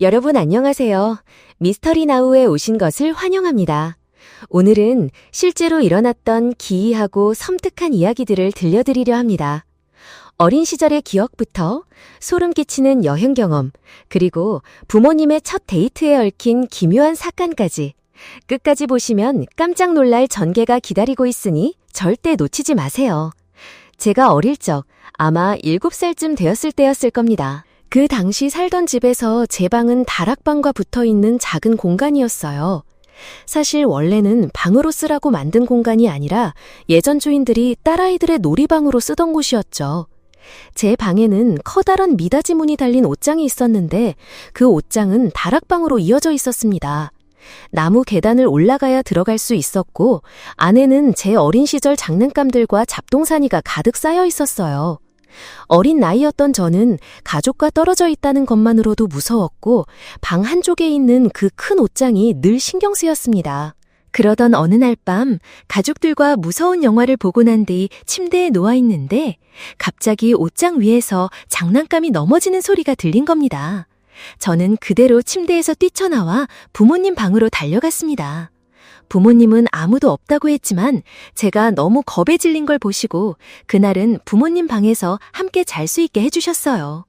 여러분 안녕하세요. 미스터리 나우에 오신 것을 환영합니다. 오늘은 실제로 일어났던 기이하고 섬뜩한 이야기들을 들려드리려 합니다. 어린 시절의 기억부터 소름 끼치는 여행 경험, 그리고 부모님의 첫 데이트에 얽힌 기묘한 사건까지 끝까지 보시면 깜짝 놀랄 전개가 기다리고 있으니 절대 놓치지 마세요. 제가 어릴 적 아마 7살쯤 되었을 때였을 겁니다. 그 당시 살던 집에서 제 방은 다락방과 붙어있는 작은 공간이었어요. 사실 원래는 방으로 쓰라고 만든 공간이 아니라 예전 주인들이 딸아이들의 놀이방으로 쓰던 곳이었죠. 제 방에는 커다란 미닫이 문이 달린 옷장이 있었는데 그 옷장은 다락방으로 이어져 있었습니다. 나무 계단을 올라가야 들어갈 수 있었고 안에는 제 어린 시절 장난감들과 잡동사니가 가득 쌓여 있었어요. 어린 나이였던 저는 가족과 떨어져 있다는 것만으로도 무서웠고 방 한쪽에 있는 그 큰 옷장이 늘 신경 쓰였습니다. 그러던 어느 날 밤 가족들과 무서운 영화를 보고 난 뒤 침대에 누워 있는데 갑자기 옷장 위에서 장난감이 넘어지는 소리가 들린 겁니다. 저는 그대로 침대에서 뛰쳐나와 부모님 방으로 달려갔습니다. 부모님은 아무도 없다고 했지만 제가 너무 겁에 질린 걸 보시고 그날은 부모님 방에서 함께 잘 수 있게 해주셨어요.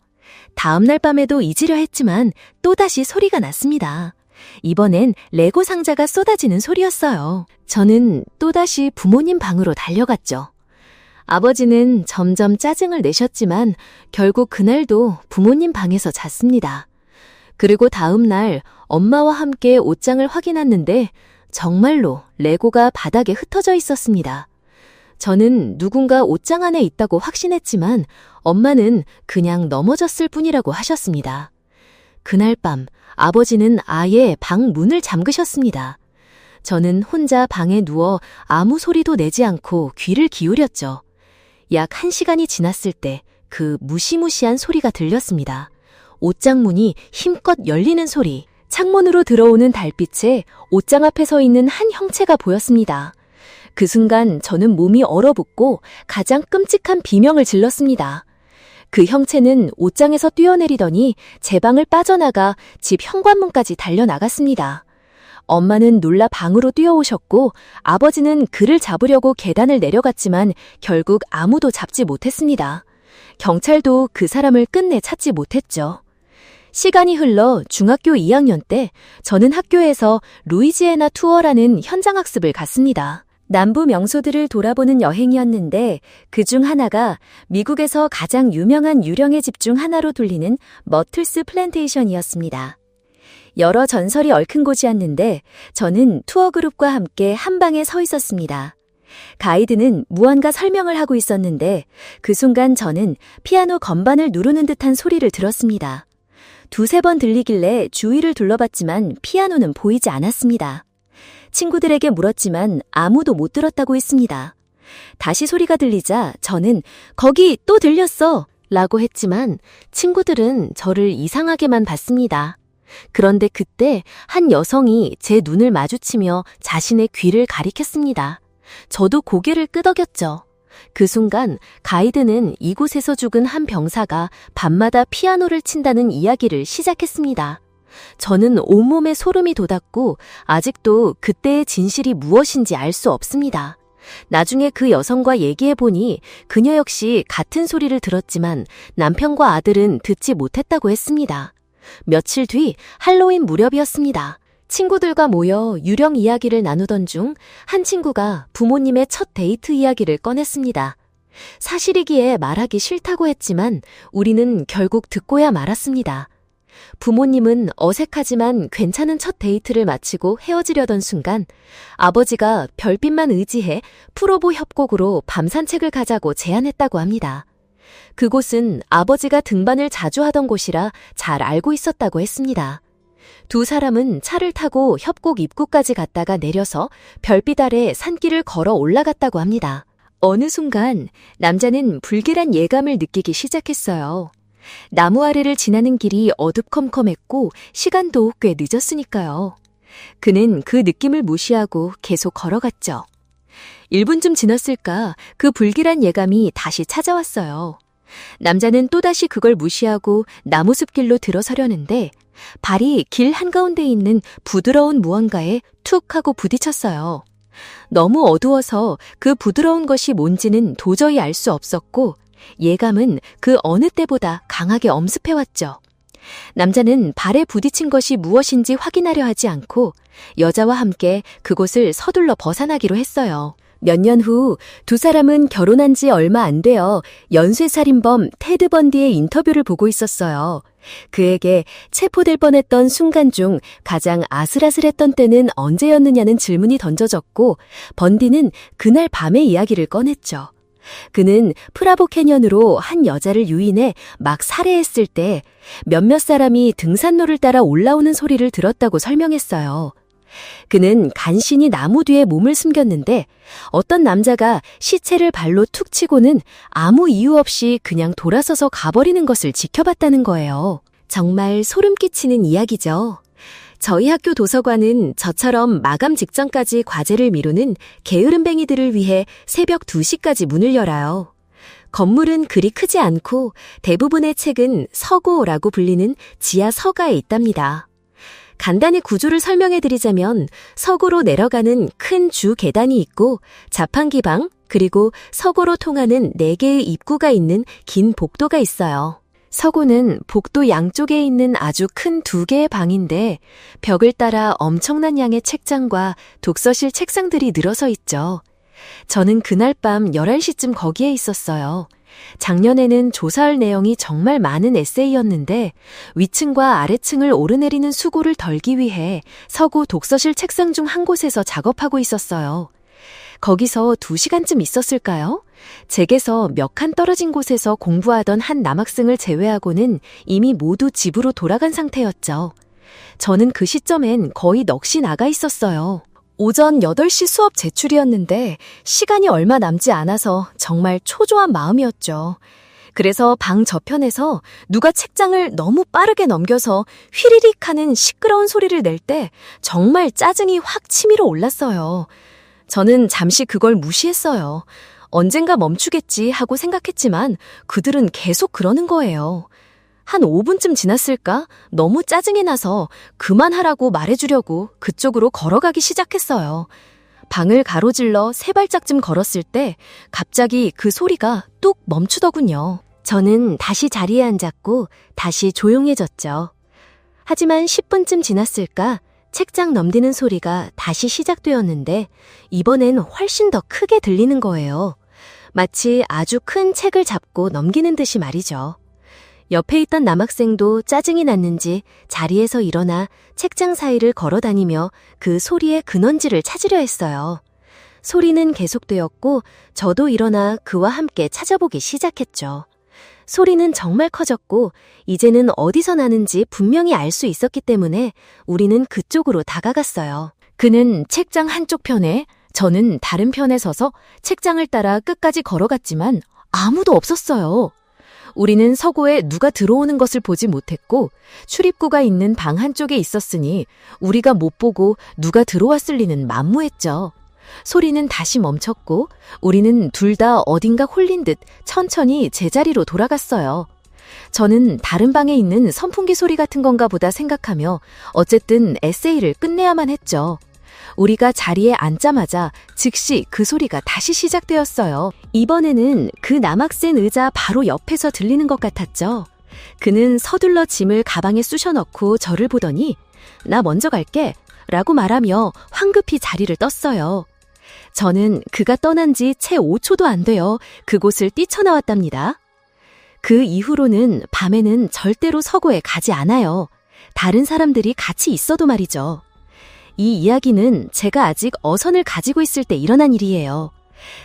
다음 날 밤에도 잊으려 했지만 또다시 소리가 났습니다. 이번엔 레고 상자가 쏟아지는 소리였어요. 저는 또다시 부모님 방으로 달려갔죠. 아버지는 점점 짜증을 내셨지만 결국 그날도 부모님 방에서 잤습니다. 그리고 다음 날 엄마와 함께 옷장을 확인했는데 정말로 레고가 바닥에 흩어져 있었습니다. 저는 누군가 옷장 안에 있다고 확신했지만 엄마는 그냥 넘어졌을 뿐이라고 하셨습니다. 그날 밤 아버지는 아예 방 문을 잠그셨습니다. 저는 혼자 방에 누워 아무 소리도 내지 않고 귀를 기울였죠. 약 1시간이 지났을 때 그 무시무시한 소리가 들렸습니다. 옷장 문이 힘껏 열리는 소리. 창문으로 들어오는 달빛에 옷장 앞에 서 있는 한 형체가 보였습니다. 그 순간 저는 몸이 얼어붙고 가장 끔찍한 비명을 질렀습니다. 그 형체는 옷장에서 뛰어내리더니 제 방을 빠져나가 집 현관문까지 달려나갔습니다. 엄마는 놀라 방으로 뛰어오셨고 아버지는 그를 잡으려고 계단을 내려갔지만 결국 아무도 잡지 못했습니다. 경찰도 그 사람을 끝내 찾지 못했죠. 시간이 흘러 중학교 2학년 때 저는 학교에서 루이지애나 투어라는 현장학습을 갔습니다. 남부 명소들을 돌아보는 여행이었는데 그중 하나가 미국에서 가장 유명한 유령의 집 중 하나로 불리는 머틀스 플랜테이션이었습니다. 여러 전설이 얽힌 곳이었는데 저는 투어 그룹과 함께 한 방에 서 있었습니다. 가이드는 무언가 설명을 하고 있었는데 그 순간 저는 피아노 건반을 누르는 듯한 소리를 들었습니다. 2-3번 들리길래 주위를 둘러봤지만 피아노는 보이지 않았습니다. 친구들에게 물었지만 아무도 못 들었다고 했습니다. 다시 소리가 들리자 저는 거기 또 들렸어! 라고 했지만 친구들은 저를 이상하게만 봤습니다. 그런데 그때 한 여성이 제 눈을 마주치며 자신의 귀를 가리켰습니다. 저도 고개를 끄덕였죠. 그 순간 가이드는 이곳에서 죽은 한 병사가 밤마다 피아노를 친다는 이야기를 시작했습니다. 저는 온몸에 소름이 돋았고 아직도 그때의 진실이 무엇인지 알 수 없습니다. 나중에 그 여성과 얘기해보니 그녀 역시 같은 소리를 들었지만 남편과 아들은 듣지 못했다고 했습니다. 며칠 뒤 할로윈 무렵이었습니다. 친구들과 모여 유령 이야기를 나누던 중 한 친구가 부모님의 첫 데이트 이야기를 꺼냈습니다. 사실이기에 말하기 싫다고 했지만 우리는 결국 듣고야 말았습니다. 부모님은 어색하지만 괜찮은 첫 데이트를 마치고 헤어지려던 순간 아버지가 별빛만 의지해 프로보 협곡으로 밤 산책을 가자고 제안했다고 합니다. 그곳은 아버지가 등반을 자주 하던 곳이라 잘 알고 있었다고 했습니다. 두 사람은 차를 타고 협곡 입구까지 갔다가 내려서 별빛 아래 산길을 걸어 올라갔다고 합니다. 어느 순간 남자는 불길한 예감을 느끼기 시작했어요. 나무 아래를 지나는 길이 어두컴컴했고 시간도 꽤 늦었으니까요. 그는 그 느낌을 무시하고 계속 걸어갔죠. 1분쯤 지났을까 그 불길한 예감이 다시 찾아왔어요. 남자는 또다시 그걸 무시하고 나무숲길로 들어서려는데 발이 길 한가운데 있는 부드러운 무언가에 툭 하고 부딪혔어요. 너무 어두워서 그 부드러운 것이 뭔지는 도저히 알 수 없었고 예감은 그 어느 때보다 강하게 엄습해왔죠. 남자는 발에 부딪힌 것이 무엇인지 확인하려 하지 않고 여자와 함께 그곳을 서둘러 벗어나기로 했어요. 몇 년 후 두 사람은 결혼한 지 얼마 안 되어 연쇄살인범 테드 번디의 인터뷰를 보고 있었어요. 그에게 체포될 뻔했던 순간 중 가장 아슬아슬했던 때는 언제였느냐는 질문이 던져졌고 번디는 그날 밤의 이야기를 꺼냈죠. 그는 프라보 캐년으로 한 여자를 유인해 막 살해했을 때 몇몇 사람이 등산로를 따라 올라오는 소리를 들었다고 설명했어요. 그는 간신히 나무 뒤에 몸을 숨겼는데 어떤 남자가 시체를 발로 툭 치고는 아무 이유 없이 그냥 돌아서서 가버리는 것을 지켜봤다는 거예요. 정말 소름 끼치는 이야기죠. 저희 학교 도서관은 저처럼 마감 직전까지 과제를 미루는 게으름뱅이들을 위해 새벽 2시까지 문을 열어요. 건물은 그리 크지 않고 대부분의 책은 서고라고 불리는 지하 서가에 있답니다. 간단히 구조를 설명해드리자면 서고로 내려가는 큰 주 계단이 있고 자판기방 그리고 서고로 통하는 4개의 입구가 있는 긴 복도가 있어요. 서고는 복도 양쪽에 있는 아주 큰 2개의 방인데 벽을 따라 엄청난 양의 책장과 독서실 책상들이 늘어서 있죠. 저는 그날 밤 11시쯤 거기에 있었어요. 작년에는 조사할 내용이 정말 많은 에세이였는데 위층과 아래층을 오르내리는 수고를 덜기 위해 서고 독서실 책상 중 한 곳에서 작업하고 있었어요. 거기서 2시간쯤 있었을까요? 댁에서 몇 칸 떨어진 곳에서 공부하던 한 남학생을 제외하고는 이미 모두 집으로 돌아간 상태였죠. 저는 그 시점엔 거의 넋이 나가 있었어요. 오전 8시 수업 제출이었는데 시간이 얼마 남지 않아서 정말 초조한 마음이었죠. 그래서 방 저편에서 누가 책장을 너무 빠르게 넘겨서 휘리릭 하는 시끄러운 소리를 낼 때 정말 짜증이 확 치밀어 올랐어요. 저는 잠시 그걸 무시했어요. 언젠가 멈추겠지 하고 생각했지만 그들은 계속 그러는 거예요. 한 5분쯤 지났을까? 너무 짜증이 나서 그만하라고 말해주려고 그쪽으로 걸어가기 시작했어요. 방을 가로질러 3발짝쯤 걸었을 때 갑자기 그 소리가 뚝 멈추더군요. 저는 다시 자리에 앉았고 다시 조용해졌죠. 하지만 10분쯤 지났을까? 책장 넘기는 소리가 다시 시작되었는데 이번엔 훨씬 더 크게 들리는 거예요. 마치 아주 큰 책을 잡고 넘기는 듯이 말이죠. 옆에 있던 남학생도 짜증이 났는지 자리에서 일어나 책장 사이를 걸어다니며 그 소리의 근원지를 찾으려 했어요. 소리는 계속되었고 저도 일어나 그와 함께 찾아보기 시작했죠. 소리는 정말 커졌고 이제는 어디서 나는지 분명히 알 수 있었기 때문에 우리는 그쪽으로 다가갔어요. 그는 책장 한쪽 편에, 저는 다른 편에 서서 책장을 따라 끝까지 걸어갔지만 아무도 없었어요. 우리는 서고에 누가 들어오는 것을 보지 못했고 출입구가 있는 방 한쪽에 있었으니 우리가 못 보고 누가 들어왔을 리는 만무했죠. 소리는 다시 멈췄고 우리는 둘 다 어딘가 홀린 듯 천천히 제자리로 돌아갔어요. 저는 다른 방에 있는 선풍기 소리 같은 건가 보다 생각하며 어쨌든 에세이를 끝내야만 했죠. 우리가 자리에 앉자마자 즉시 그 소리가 다시 시작되었어요. 이번에는 그 남학생 의자 바로 옆에서 들리는 것 같았죠. 그는 서둘러 짐을 가방에 쑤셔넣고 저를 보더니 "나 먼저 갈게" 라고 말하며 황급히 자리를 떴어요. 저는 그가 떠난 지 채 5초도 안 되어 그곳을 뛰쳐나왔답니다. 그 이후로는 밤에는 절대로 서고에 가지 않아요. 다른 사람들이 같이 있어도 말이죠. 이 이야기는 제가 아직 어선을 가지고 있을 때 일어난 일이에요.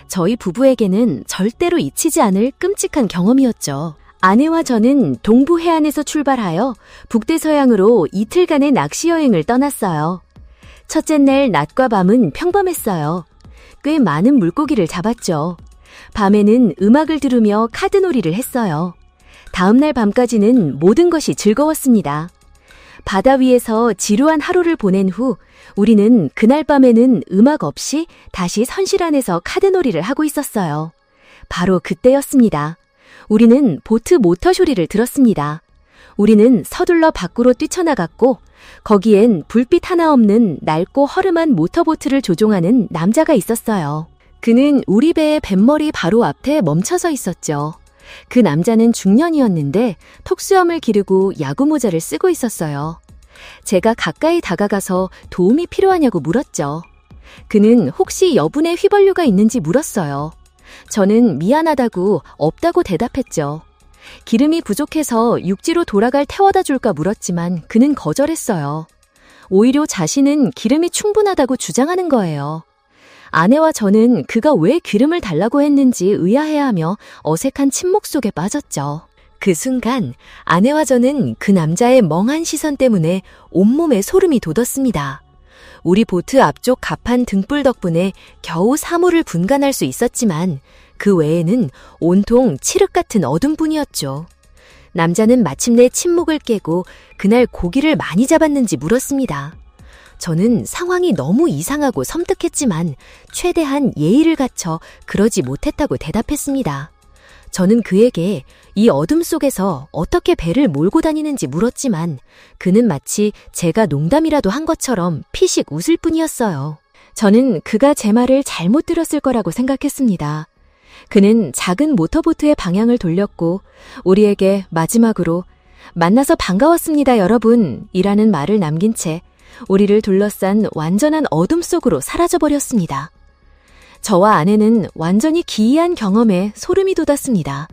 저희 부부에게는 절대로 잊히지 않을 끔찍한 경험이었죠. 아내와 저는 동부 해안에서 출발하여 북대서양으로 이틀간의 낚시 여행을 떠났어요. 첫째 날 낮과 밤은 평범했어요. 꽤 많은 물고기를 잡았죠. 밤에는 음악을 들으며 카드놀이를 했어요. 다음 날 밤까지는 모든 것이 즐거웠습니다. 바다 위에서 지루한 하루를 보낸 후 우리는 그날 밤에는 음악 없이 다시 선실 안에서 카드놀이를 하고 있었어요. 바로 그때였습니다. 우리는 보트 모터 소리를 들었습니다. 우리는 서둘러 밖으로 뛰쳐나갔고 거기엔 불빛 하나 없는 낡고 허름한 모터보트를 조종하는 남자가 있었어요. 그는 우리 배의 뱃머리 바로 앞에 멈춰서 있었죠. 그 남자는 중년이었는데 턱수염을 기르고 야구 모자를 쓰고 있었어요. 제가 가까이 다가가서 도움이 필요하냐고 물었죠. 그는 혹시 여분의 휘발유가 있는지 물었어요. 저는 미안하다고 없다고 대답했죠. 기름이 부족해서 육지로 돌아갈 태워다 줄까 물었지만 그는 거절했어요. 오히려 자신은 기름이 충분하다고 주장하는 거예요. 아내와 저는 그가 왜 기름을 달라고 했는지 의아해하며 어색한 침묵 속에 빠졌죠. 그 순간 아내와 저는 그 남자의 멍한 시선 때문에 온몸에 소름이 돋았습니다. 우리 보트 앞쪽 가판 등불 덕분에 겨우 사물을 분간할 수 있었지만 그 외에는 온통 칠흑 같은 어둠뿐이었죠. 남자는 마침내 침묵을 깨고 그날 고기를 많이 잡았는지 물었습니다. 저는 상황이 너무 이상하고 섬뜩했지만 최대한 예의를 갖춰 그러지 못했다고 대답했습니다. 저는 그에게 이 어둠 속에서 어떻게 배를 몰고 다니는지 물었지만 그는 마치 제가 농담이라도 한 것처럼 피식 웃을 뿐이었어요. 저는 그가 제 말을 잘못 들었을 거라고 생각했습니다. 그는 작은 모터보트의 방향을 돌렸고 우리에게 마지막으로 만나서 반가웠습니다 여러분 이라는 말을 남긴 채 우리를 둘러싼 완전한 어둠 속으로 사라져버렸습니다. 저와 아내는 완전히 기이한 경험에 소름이 돋았습니다.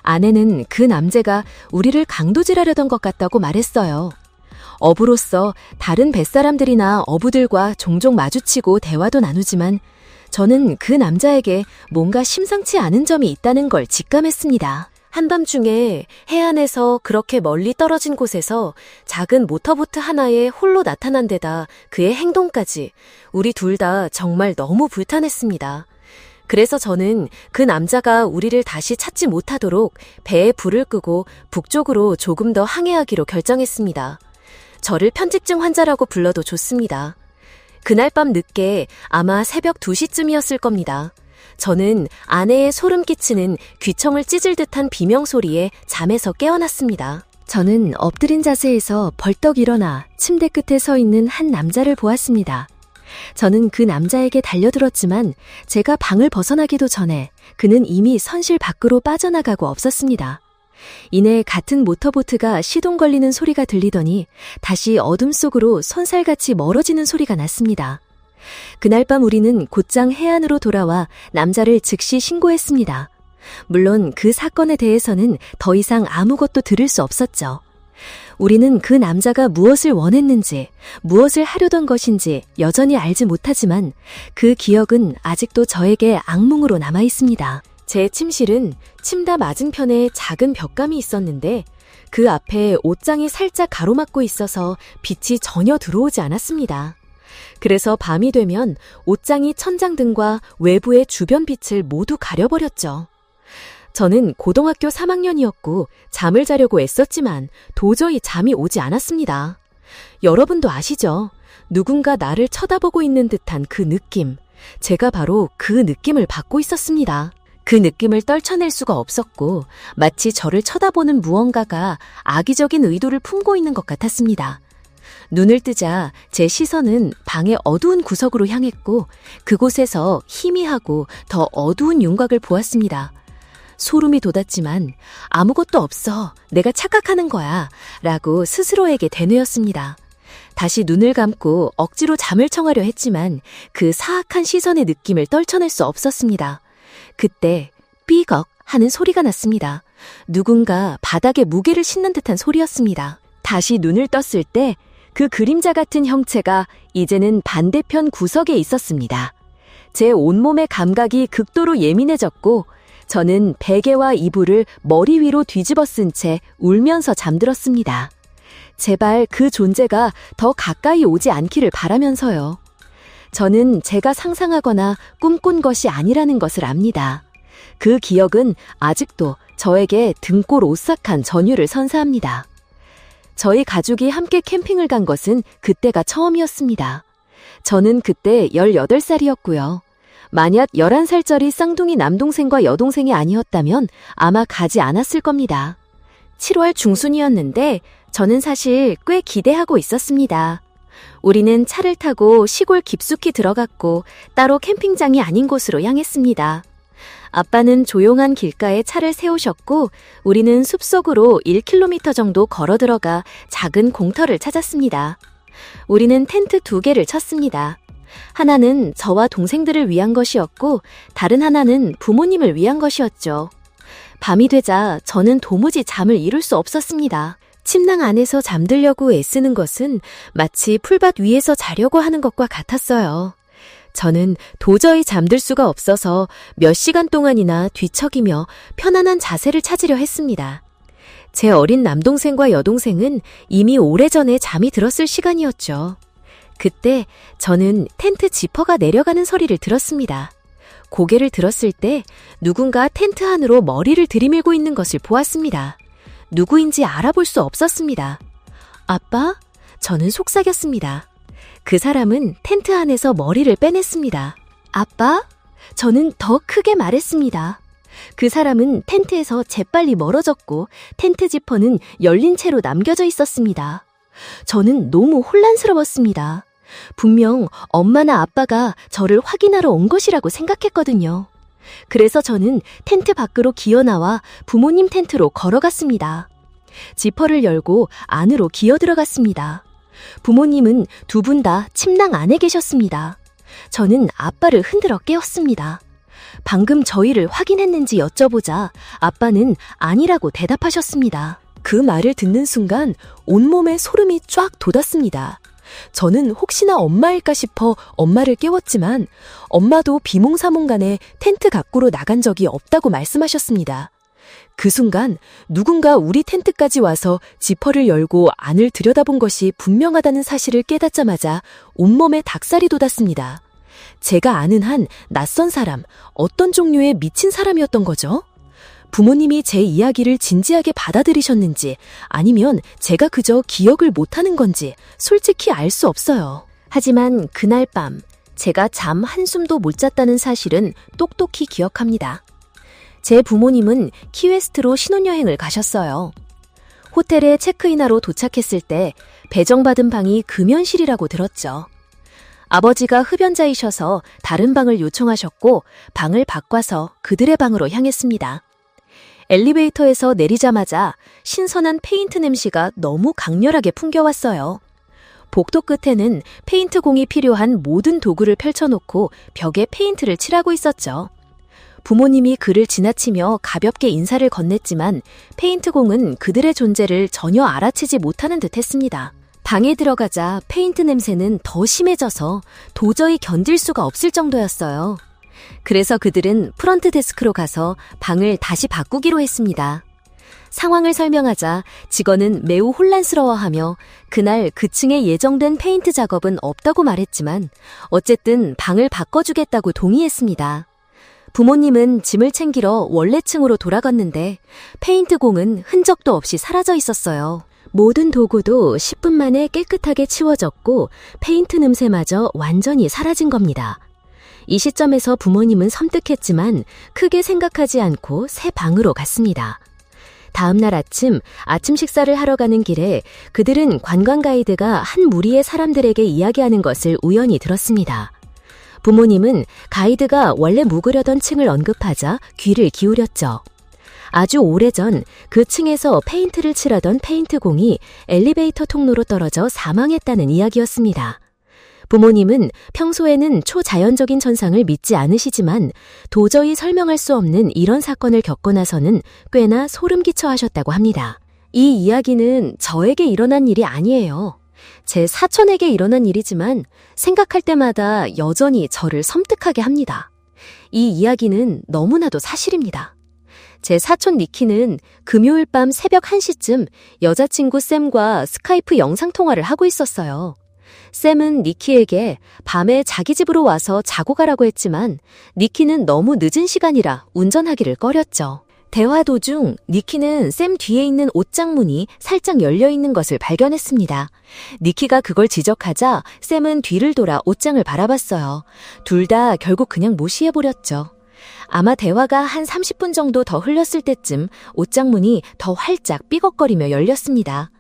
아내는 그 남자가 우리를 강도질하려던 것 같다고 말했어요. 어부로서 다른 뱃사람들이나 어부들과 종종 마주치고 대화도 나누지만 저는 그 남자에게 뭔가 심상치 않은 점이 있다는 걸 직감했습니다. 한밤중에 해안에서 그렇게 멀리 떨어진 곳에서 작은 모터보트 하나에 홀로 나타난 데다 그의 행동까지 우리 둘 다 정말 너무 불탄했습니다. 그래서 저는 그 남자가 우리를 다시 찾지 못하도록 배에 불을 끄고 북쪽으로 조금 더 항해하기로 결정했습니다. 저를 편집증 환자라고 불러도 좋습니다. 그날 밤 늦게 아마 새벽 2시쯤이었을 겁니다. 저는 아내의 소름 끼치는 귀청을 찢을 듯한 비명소리에 잠에서 깨어났습니다. 저는 엎드린 자세에서 벌떡 일어나 침대 끝에 서 있는 한 남자를 보았습니다. 저는 그 남자에게 달려들었지만 제가 방을 벗어나기도 전에 그는 이미 선실 밖으로 빠져나가고 없었습니다. 이내 같은 모터보트가 시동 걸리는 소리가 들리더니 다시 어둠 속으로 손살같이 멀어지는 소리가 났습니다. 그날 밤 우리는 곧장 해안으로 돌아와 남자를 즉시 신고했습니다. 물론 그 사건에 대해서는 더 이상 아무것도 들을 수 없었죠. 우리는 그 남자가 무엇을 원했는지, 무엇을 하려던 것인지 여전히 알지 못하지만 그 기억은 아직도 저에게 악몽으로 남아 있습니다. 제 침실은 침대 맞은편에 작은 벽감이 있었는데 그 앞에 옷장이 살짝 가로막고 있어서 빛이 전혀 들어오지 않았습니다. 그래서 밤이 되면 옷장이 천장등과 외부의 주변 빛을 모두 가려버렸죠. 저는 고등학교 3학년이었고 잠을 자려고 애썼지만 도저히 잠이 오지 않았습니다. 여러분도 아시죠? 누군가 나를 쳐다보고 있는 듯한 그 느낌. 제가 바로 그 느낌을 받고 있었습니다. 그 느낌을 떨쳐낼 수가 없었고 마치 저를 쳐다보는 무언가가 악의적인 의도를 품고 있는 것 같았습니다. 눈을 뜨자 제 시선은 방의 어두운 구석으로 향했고 그곳에서 희미하고 더 어두운 윤곽을 보았습니다. 소름이 돋았지만 아무것도 없어. 내가 착각하는 거야. 라고 스스로에게 되뇌었습니다. 다시 눈을 감고 억지로 잠을 청하려 했지만 그 사악한 시선의 느낌을 떨쳐낼 수 없었습니다. 그때 삐걱 하는 소리가 났습니다. 누군가 바닥에 무게를 싣는 듯한 소리였습니다. 다시 눈을 떴을 때 그 그림자 같은 형체가 이제는 반대편 구석에 있었습니다. 제 온몸의 감각이 극도로 예민해졌고 저는 베개와 이불을 머리 위로 뒤집어 쓴 채 울면서 잠들었습니다. 제발 그 존재가 더 가까이 오지 않기를 바라면서요. 저는 제가 상상하거나 꿈꾼 것이 아니라는 것을 압니다. 그 기억은 아직도 저에게 등골 오싹한 전율을 선사합니다. 저희 가족이 함께 캠핑을 간 것은 그때가 처음이었습니다. 저는 그때 18살이었고요. 만약 11살짜리 쌍둥이 남동생과 여동생이 아니었다면 아마 가지 않았을 겁니다. 7월 중순이었는데 저는 사실 꽤 기대하고 있었습니다. 우리는 차를 타고 시골 깊숙이 들어갔고 따로 캠핑장이 아닌 곳으로 향했습니다. 아빠는 조용한 길가에 차를 세우셨고 우리는 숲속으로 1km 정도 걸어 들어가 작은 공터를 찾았습니다. 우리는 텐트 2개를 쳤습니다. 하나는 저와 동생들을 위한 것이었고 다른 하나는 부모님을 위한 것이었죠. 밤이 되자 저는 도무지 잠을 이룰 수 없었습니다. 침낭 안에서 잠들려고 애쓰는 것은 마치 풀밭 위에서 자려고 하는 것과 같았어요. 저는 도저히 잠들 수가 없어서 몇 시간 동안이나 뒤척이며 편안한 자세를 찾으려 했습니다. 제 어린 남동생과 여동생은 이미 오래전에 잠이 들었을 시간이었죠. 그때 저는 텐트 지퍼가 내려가는 소리를 들었습니다. 고개를 들었을 때 누군가 텐트 안으로 머리를 들이밀고 있는 것을 보았습니다. 누구인지 알아볼 수 없었습니다. 아빠? 저는 속삭였습니다. 그 사람은 텐트 안에서 머리를 빼냈습니다. 아빠? 저는 더 크게 말했습니다. 그 사람은 텐트에서 재빨리 멀어졌고 텐트 지퍼는 열린 채로 남겨져 있었습니다. 저는 너무 혼란스러웠습니다. 분명 엄마나 아빠가 저를 확인하러 온 것이라고 생각했거든요. 그래서 저는 텐트 밖으로 기어나와 부모님 텐트로 걸어갔습니다. 지퍼를 열고 안으로 기어 들어갔습니다. 부모님은 두 분 다 침낭 안에 계셨습니다. 저는 아빠를 흔들어 깨웠습니다. 방금 저희를 확인했는지 여쭤보자 아빠는 아니라고 대답하셨습니다. 그 말을 듣는 순간 온몸에 소름이 쫙 돋았습니다. 저는 혹시나 엄마일까 싶어 엄마를 깨웠지만 엄마도 비몽사몽간에 텐트 밖으로 나간 적이 없다고 말씀하셨습니다. 그 순간 누군가 우리 텐트까지 와서 지퍼를 열고 안을 들여다본 것이 분명하다는 사실을 깨닫자마자 온몸에 닭살이 돋았습니다. 제가 아는 한 낯선 사람, 어떤 종류의 미친 사람이었던 거죠? 부모님이 제 이야기를 진지하게 받아들이셨는지 아니면 제가 그저 기억을 못하는 건지 솔직히 알 수 없어요. 하지만 그날 밤 제가 잠 한숨도 못 잤다는 사실은 똑똑히 기억합니다. 제 부모님은 키웨스트로 신혼여행을 가셨어요. 호텔에 체크인하러 도착했을 때 배정받은 방이 금연실이라고 들었죠. 아버지가 흡연자이셔서 다른 방을 요청하셨고 방을 바꿔서 그들의 방으로 향했습니다. 엘리베이터에서 내리자마자 신선한 페인트 냄새가 너무 강렬하게 풍겨왔어요. 복도 끝에는 페인트공이 필요한 모든 도구를 펼쳐놓고 벽에 페인트를 칠하고 있었죠. 부모님이 그를 지나치며 가볍게 인사를 건넸지만 페인트공은 그들의 존재를 전혀 알아채지 못하는 듯 했습니다. 방에 들어가자 페인트 냄새는 더 심해져서 도저히 견딜 수가 없을 정도였어요. 그래서 그들은 프런트 데스크로 가서 방을 다시 바꾸기로 했습니다. 상황을 설명하자 직원은 매우 혼란스러워하며 그날 그 층에 예정된 페인트 작업은 없다고 말했지만 어쨌든 방을 바꿔주겠다고 동의했습니다. 부모님은 짐을 챙기러 원래 층으로 돌아갔는데 페인트공은 흔적도 없이 사라져 있었어요. 모든 도구도 10분 만에 깨끗하게 치워졌고 페인트 냄새마저 완전히 사라진 겁니다. 이 시점에서 부모님은 섬뜩했지만 크게 생각하지 않고 새 방으로 갔습니다. 다음 날 아침 식사를 하러 가는 길에 그들은 관광 가이드가 한 무리의 사람들에게 이야기하는 것을 우연히 들었습니다. 부모님은 가이드가 원래 묵으려던 층을 언급하자 귀를 기울였죠. 아주 오래전 그 층에서 페인트를 칠하던 페인트공이 엘리베이터 통로로 떨어져 사망했다는 이야기였습니다. 부모님은 평소에는 초자연적인 현상을 믿지 않으시지만 도저히 설명할 수 없는 이런 사건을 겪고 나서는 꽤나 소름 끼쳐 하셨다고 합니다. 이 이야기는 저에게 일어난 일이 아니에요. 제 사촌에게 일어난 일이지만 생각할 때마다 여전히 저를 섬뜩하게 합니다. 이 이야기는 너무나도 사실입니다. 제 사촌 니키는 금요일 밤 새벽 1시쯤 여자친구 샘과 스카이프 영상통화를 하고 있었어요. 샘은 니키에게 밤에 자기 집으로 와서 자고 가라고 했지만 니키는 너무 늦은 시간이라 운전하기를 꺼렸죠. 대화 도중 니키는 샘 뒤에 있는 옷장 문이 살짝 열려있는 것을 발견했습니다. 니키가 그걸 지적하자 샘은 뒤를 돌아 옷장을 바라봤어요. 둘 다 결국 그냥 무시해버렸죠. 아마 대화가 한 30분 정도 더 흘렀을 때쯤 옷장문이 더 활짝 삐걱거리며 열렸습니다.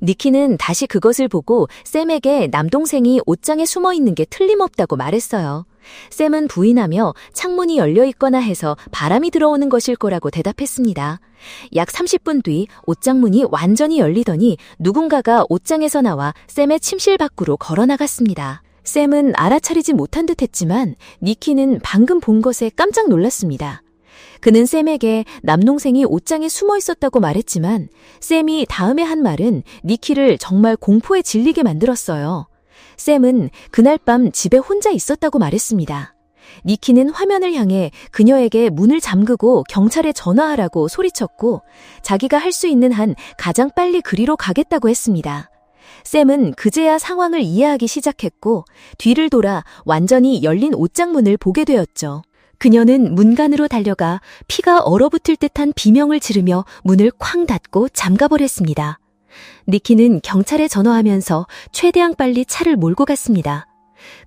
니키는 다시 그것을 보고 샘에게 남동생이 옷장에 숨어 있는 게 틀림없다고 말했어요. 샘은 부인하며 창문이 열려 있거나 해서 바람이 들어오는 것일 거라고 대답했습니다. 약 30분 뒤 옷장문이 완전히 열리더니 누군가가 옷장에서 나와 샘의 침실 밖으로 걸어 나갔습니다. 샘은 알아차리지 못한 듯 했지만 니키는 방금 본 것에 깜짝 놀랐습니다. 그는 샘에게 남동생이 옷장에 숨어 있었다고 말했지만 샘이 다음에 한 말은 니키를 정말 공포에 질리게 만들었어요. 샘은 그날 밤 집에 혼자 있었다고 말했습니다. 니키는 화면을 향해 그녀에게 문을 잠그고 경찰에 전화하라고 소리쳤고 자기가 할 수 있는 한 가장 빨리 그리로 가겠다고 했습니다. 샘은 그제야 상황을 이해하기 시작했고 뒤를 돌아 완전히 열린 옷장문을 보게 되었죠. 그녀는 문간으로 달려가 피가 얼어붙을 듯한 비명을 지르며 문을 쾅 닫고 잠가버렸습니다. 니키는 경찰에 전화하면서 최대한 빨리 차를 몰고 갔습니다.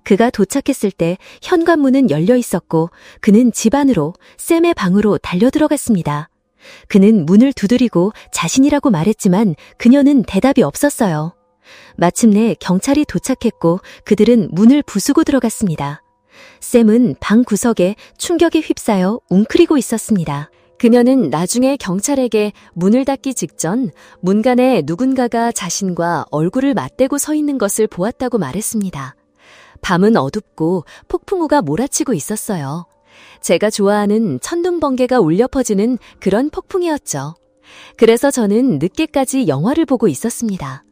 그가 도착했을 때 현관문은 열려 있었고 그는 집 안으로 샘의 방으로 달려들어갔습니다. 그는 문을 두드리고 자신이라고 말했지만 그녀는 대답이 없었어요. 마침내 경찰이 도착했고 그들은 문을 부수고 들어갔습니다. 샘은 방 구석에 충격에 휩싸여 웅크리고 있었습니다. 그녀는 나중에 경찰에게 문을 닫기 직전 문간에 누군가가 자신과 얼굴을 맞대고 서 있는 것을 보았다고 말했습니다. 밤은 어둡고 폭풍우가 몰아치고 있었어요. 제가 좋아하는 천둥번개가 울려 퍼지는 그런 폭풍이었죠. 그래서 저는 늦게까지 영화를 보고 있었습니다.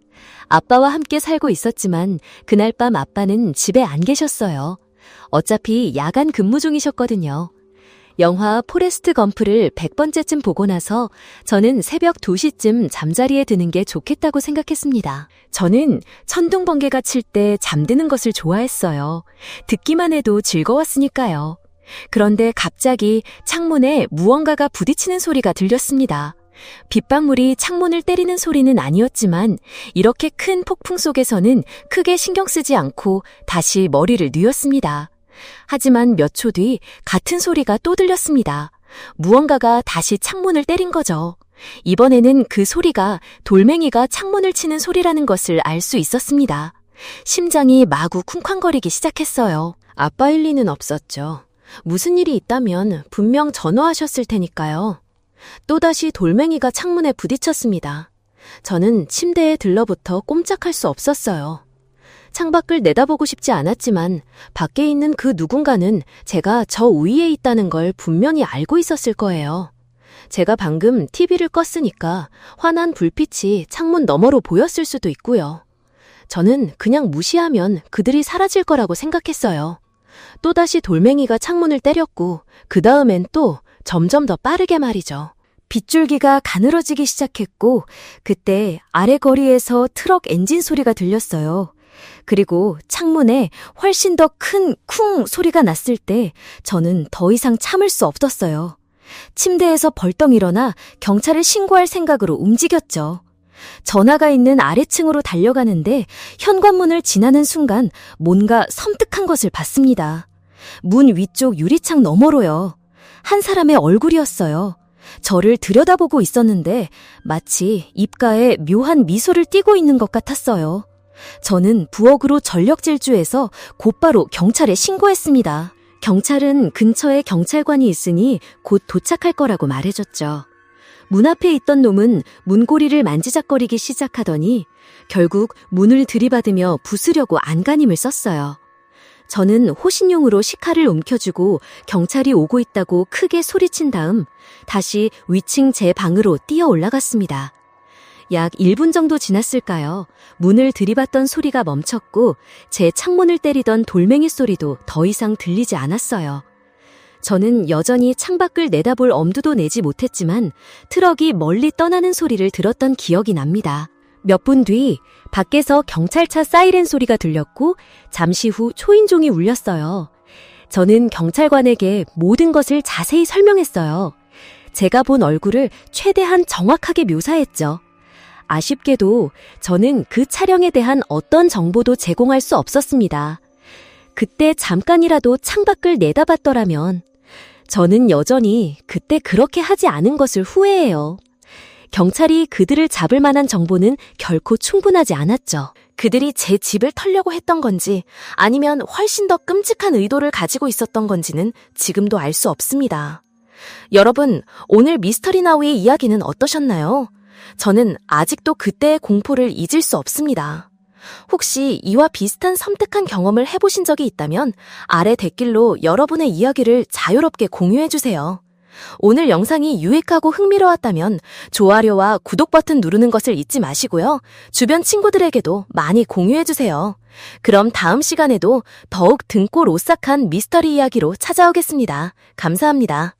아빠와 함께 살고 있었지만 그날 밤 아빠는 집에 안 계셨어요. 어차피 야간 근무 중이셨거든요. 영화 포레스트 검프를 100번째쯤 보고 나서 저는 새벽 2시쯤 잠자리에 드는 게 좋겠다고 생각했습니다. 저는 천둥번개가 칠 때 잠드는 것을 좋아했어요. 듣기만 해도 즐거웠으니까요. 그런데 갑자기 창문에 무언가가 부딪히는 소리가 들렸습니다. 빗방울이 창문을 때리는 소리는 아니었지만 이렇게 큰 폭풍 속에서는 크게 신경 쓰지 않고 다시 머리를 뉘었습니다. 하지만 몇 초 뒤 같은 소리가 또 들렸습니다. 무언가가 다시 창문을 때린 거죠. 이번에는 그 소리가 돌멩이가 창문을 치는 소리라는 것을 알 수 있었습니다. 심장이 마구 쿵쾅거리기 시작했어요. 아빠일 리는 없었죠. 무슨 일이 있다면 분명 전화하셨을 테니까요. 또다시 돌멩이가 창문에 부딪혔습니다. 저는 침대에 들러붙어 꼼짝할 수 없었어요. 창밖을 내다보고 싶지 않았지만 밖에 있는 그 누군가는 제가 저 위에 있다는 걸 분명히 알고 있었을 거예요. 제가 방금 TV를 껐으니까 환한 불빛이 창문 너머로 보였을 수도 있고요. 저는 그냥 무시하면 그들이 사라질 거라고 생각했어요. 또다시 돌멩이가 창문을 때렸고 그 다음엔 또 점점 더 빠르게 말이죠. 빗줄기가 가늘어지기 시작했고 그때 아래 거리에서 트럭 엔진 소리가 들렸어요. 그리고 창문에 훨씬 더 큰 쿵 소리가 났을 때 저는 더 이상 참을 수 없었어요. 침대에서 벌떡 일어나 경찰에 신고할 생각으로 움직였죠. 전화가 있는 아래층으로 달려가는데 현관문을 지나는 순간 뭔가 섬뜩한 것을 봤습니다. 문 위쪽 유리창 너머로요. 한 사람의 얼굴이었어요. 저를 들여다보고 있었는데 마치 입가에 묘한 미소를 띠고 있는 것 같았어요. 저는 부엌으로 전력 질주해서 곧바로 경찰에 신고했습니다. 경찰은 근처에 경찰관이 있으니 곧 도착할 거라고 말해줬죠. 문 앞에 있던 놈은 문고리를 만지작거리기 시작하더니 결국 문을 들이받으며 부수려고 안간힘을 썼어요. 저는 호신용으로 식칼을 움켜쥐고 경찰이 오고 있다고 크게 소리친 다음 다시 위층 제 방으로 뛰어 올라갔습니다. 약 1분 정도 지났을까요? 문을 들이받던 소리가 멈췄고 제 창문을 때리던 돌멩이 소리도 더 이상 들리지 않았어요. 저는 여전히 창밖을 내다볼 엄두도 내지 못했지만 트럭이 멀리 떠나는 소리를 들었던 기억이 납니다. 몇 분 뒤 밖에서 경찰차 사이렌 소리가 들렸고 잠시 후 초인종이 울렸어요. 저는 경찰관에게 모든 것을 자세히 설명했어요. 제가 본 얼굴을 최대한 정확하게 묘사했죠. 아쉽게도 저는 그 차량에 대한 어떤 정보도 제공할 수 없었습니다. 그때 잠깐이라도 창밖을 내다봤더라면 저는 여전히 그때 그렇게 하지 않은 것을 후회해요. 경찰이 그들을 잡을 만한 정보는 결코 충분하지 않았죠. 그들이 제 집을 털려고 했던 건지 아니면 훨씬 더 끔찍한 의도를 가지고 있었던 건지는 지금도 알 수 없습니다. 여러분, 오늘 미스터리 나우의 이야기는 어떠셨나요? 저는 아직도 그때의 공포를 잊을 수 없습니다. 혹시 이와 비슷한 섬뜩한 경험을 해보신 적이 있다면 아래 댓글로 여러분의 이야기를 자유롭게 공유해주세요. 오늘 영상이 유익하고 흥미로웠다면 좋아요와 구독 버튼 누르는 것을 잊지 마시고요. 주변 친구들에게도 많이 공유해주세요. 그럼 다음 시간에도 더욱 등골 오싹한 미스터리 이야기로 찾아오겠습니다. 감사합니다.